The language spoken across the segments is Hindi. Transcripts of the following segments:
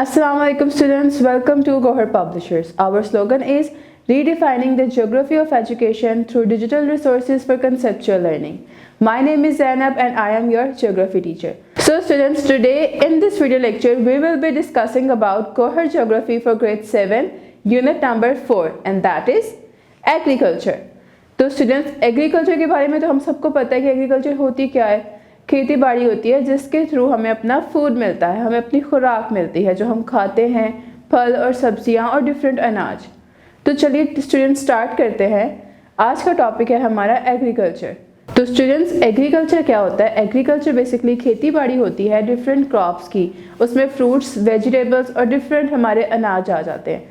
Assalamualaikum students, welcome to Gohar Publishers. Our slogan is redefining the geography of education through digital resources for conceptual learning. My name is Zainab and I am your geography teacher. So students, today in this video lecture we will be discussing about Gohar Geography for grade 7 unit number 4 and that is agriculture. तो स्टूडेंट्स एग्रीकल्चर के बारे में तो हम सबको पता है कि एग्रीकल्चर होती क्या है, खेती बाड़ी होती है जिसके थ्रू हमें अपना फूड मिलता है, हमें अपनी खुराक मिलती है जो हम खाते हैं, फल और सब्जियां और डिफरेंट अनाज। तो चलिए स्टूडेंट्स स्टार्ट करते हैं। आज का टॉपिक है हमारा एग्रीकल्चर। तो स्टूडेंट्स एग्रीकल्चर क्या होता है? एग्रीकल्चर बेसिकली खेती बाड़ी होती है डिफरेंट क्रॉप्स की, उसमें फ्रूट्स, वेजिटेबल्स और डिफरेंट हमारे अनाज आ जाते हैं।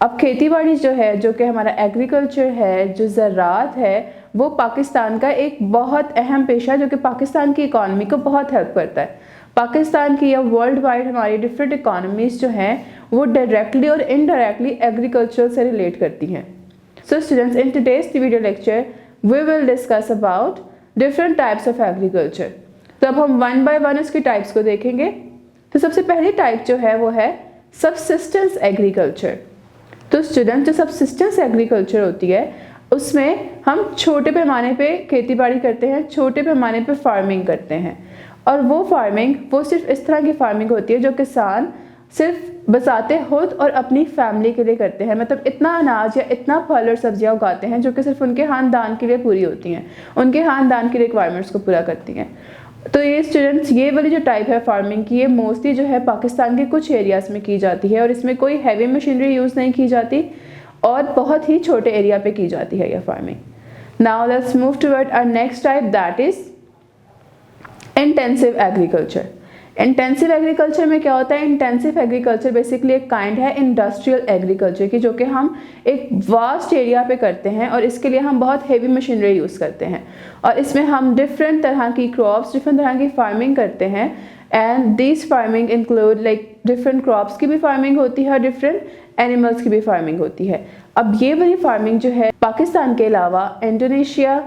अब खेती बाड़ी जो है, जो कि हमारा एग्रीकल्चर है, जो ज़राअत है, वो पाकिस्तान का एक बहुत अहम पेशा है जो कि पाकिस्तान की इकॉनमी को बहुत हेल्प करता है। पाकिस्तान की या वर्ल्ड वाइड हमारी डिफरेंट इकॉनमीज जो हैं वो डायरेक्टली और इनडायरेक्टली एग्रीकल्चर से रिलेट करती हैं। So students, in today's video lecture we will discuss about different types of agriculture. तो अब हम वन बाय वन उसकी टाइप्स को देखेंगे। तो सबसे पहली टाइप जो है वो है सबसिस्टेंस एग्रीकल्चर। तो स्टूडेंट, जो सबसिस्टेंस एग्रीकल्चर होती है उसमें हम छोटे पैमाने पे खेती बाड़ी करते हैं, छोटे पैमाने पे फार्मिंग करते हैं। और वो सिर्फ इस तरह की फार्मिंग होती है जो किसान सिर्फ बसाते खुद और अपनी फैमिली के लिए करते हैं। मतलब इतना अनाज या इतना फल और सब्जियां उगाते हैं जो कि सिर्फ उनके खानदान के लिए पूरी होती हैं, उनके खानदान की रिक्वायरमेंट्स को पूरा करती हैं। तो ये स्टूडेंट्स, ये वाली जो टाइप है फार्मिंग की, ये मोस्टली जो है पाकिस्तान के कुछ एरियाज़ में की जाती है और इसमें कोई हैवी मशीनरी यूज़ नहीं की जाती और बहुत ही छोटे एरिया पे की जाती है ये farming. Now let's move toward our next type, that is intensive agriculture. Intensive agriculture में क्या होता है? इंटेंसिव एग्रीकल्चर बेसिकली एक काइंड है इंडस्ट्रियल एग्रीकल्चर की, जो कि हम एक वास्ट एरिया पे करते हैं और इसके लिए हम बहुत हेवी मशीनरी यूज़ करते हैं और इसमें हम डिफरेंट तरह की क्रॉप्स, डिफरेंट तरह की फार्मिंग करते हैं। And this farming include like different crops की भी फार्मिंग होती है और डिफरेंट एनिमल्स की भी फार्मिंग होती है। अब ये वाली फार्मिंग जो है पाकिस्तान के अलावा इंडोनेशिया,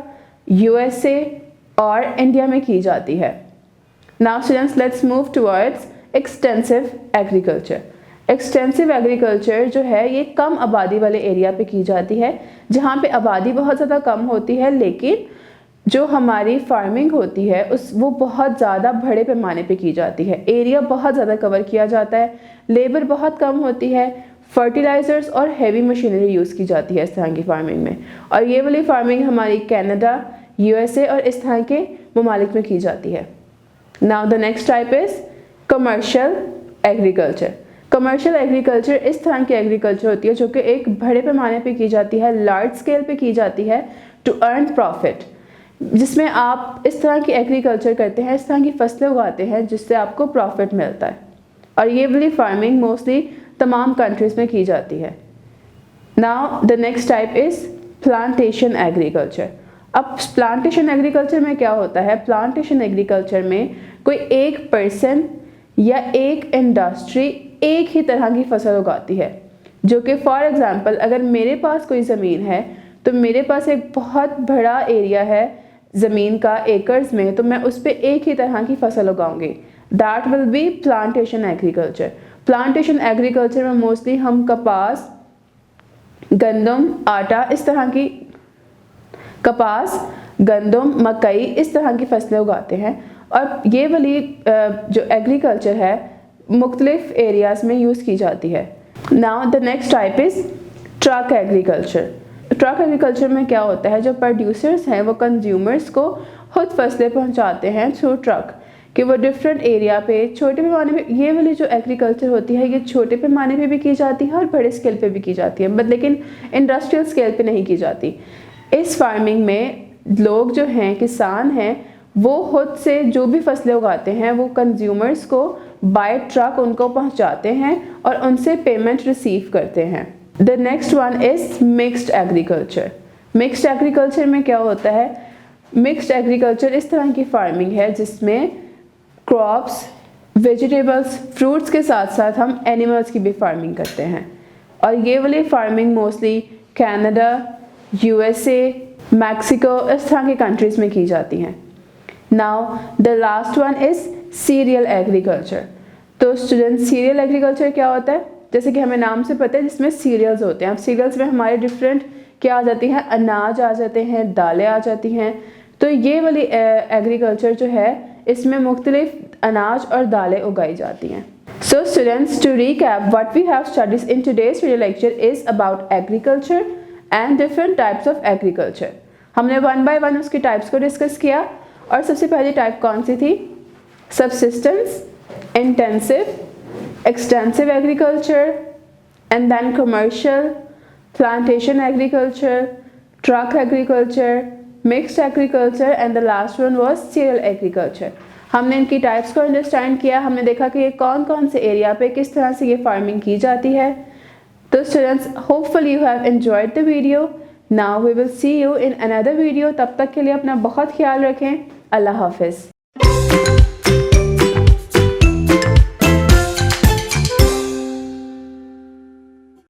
यूएसए और इंडिया में की जाती है। Now students, let's move towards extensive agriculture. Extensive agriculture जो है ये कम आबादी वाले एरिया पे की जाती है, जहाँ पे आबादी बहुत ज़्यादा कम होती है लेकिन जो हमारी फार्मिंग होती है वो बहुत ज़्यादा बड़े पैमाने पे की जाती है। एरिया बहुत ज़्यादा कवर किया जाता है, लेबर बहुत कम होती है, फर्टिलाइज़र्स और हैवी मशीनरी यूज़ की जाती है इस तरह की फार्मिंग में। और ये वाली फार्मिंग हमारी कनाडा, यूएसए और इस तरह के ममालिक में की जाती है। Now the next type is commercial agriculture. Commercial agriculture इस तरह की एग्रीकल्चर होती है जो कि एक बड़े पैमाने पे की जाती है, लार्ज स्केल पे की जाती है टू अर्न प्रॉफिट, जिसमें आप इस तरह की एग्रीकल्चर करते हैं, इस तरह की फसलें उगाते हैं जिससे आपको प्रॉफिट मिलता है। और ये वाली फार्मिंग मोस्टली तमाम कंट्रीज़ में की जाती है। Now the next type is plantation agriculture. अब प्लांटेशन एग्रीकल्चर में क्या होता है? प्लांटेशन एग्रीकल्चर में कोई एक पर्सन या एक इंडस्ट्री एक ही तरह की फसल उगाती है, जो कि फॉर एग्जांपल अगर मेरे पास कोई ज़मीन है तो मेरे पास एक बहुत बड़ा एरिया है ज़मीन का एकर्स में, तो मैं उस पर एक ही तरह की फसल उगाऊंगी। That will be plantation agriculture. Plantation agriculture में मोस्टली हम कपास, गंदम, आटा, इस तरह की कपास, गंदम, मकई इस तरह की फसलें उगाते हैं। और ये वाली जो एग्रीकल्चर है मुख्तलिफ एरियाज़ में यूज़ की जाती है। Now the next type is truck agriculture. Truck agriculture में क्या होता है? जो प्रोड्यूसर्स हैं वो कंज्यूमर्स को खुद फसलें पहुंचाते हैं थ्रू ट्रक, कि वो डिफरेंट एरिया पे छोटे पैमाने पे, ये वाली जो एग्रीकल्चर होती है ये छोटे पैमाने पे भी की जाती है और बड़े स्केल पे भी की जाती है, बट लेकिन इंडस्ट्रियल स्केल पे नहीं की जाती। इस फार्मिंग में लोग जो हैं, किसान हैं, वो खुद से जो भी फसलें उगाते हैं वो कंज्यूमर्स को बाय ट्रक उनको पहुंचाते हैं और उनसे पेमेंट रिसीव करते हैं। The next one is mixed agriculture. Mixed agriculture में क्या होता है? मिक्स्ड एग्रीकल्चर इस तरह की फार्मिंग है जिसमें क्रॉप्स, वेजिटेबल्स, फ्रूट्स के साथ साथ हम एनिमल्स की भी फार्मिंग करते हैं। और ये वाली farming mostly Canada, USA, Mexico इस तरह की कंट्रीज़ में की जाती हैं। Now the last one is serial agriculture. तो स्टूडेंट सीरियल एग्रीकल्चर क्या होता है? जैसे कि हमें नाम से पता है, जिसमें सीरियल्स होते हैं। अब सीरियल्स में हमारे डिफरेंट क्या आ जाती हैं, अनाज आ जाते हैं, दालें आ जाती हैं। तो ये वाली एग्रीकल्चर जो है इसमें मुख्तलिफ अनाज और दालें उगाई जाती हैं। So students, to recap, what we have studied in today's video lecture is about agriculture and different types of agriculture. हमने वन बाय वन उसकी टाइप्स को डिस्कस किया और सबसे पहली टाइप कौन सी थी? Subsistence, intensive, extensive agriculture, and then commercial, plantation agriculture, truck agriculture, mixed agriculture, and the last one was cereal agriculture. हमने इनकी टाइप्स को अंडरस्टैंड किया, हमने देखा कि ये कौन कौन से एरिया पे किस तरह से ये फार्मिंग की जाती है। तो students, hopefully you have enjoyed the video. Now we will see you in another video. तब तक के लिए अपना बहुत ख्याल रखें। अल्लाह हाफिज़।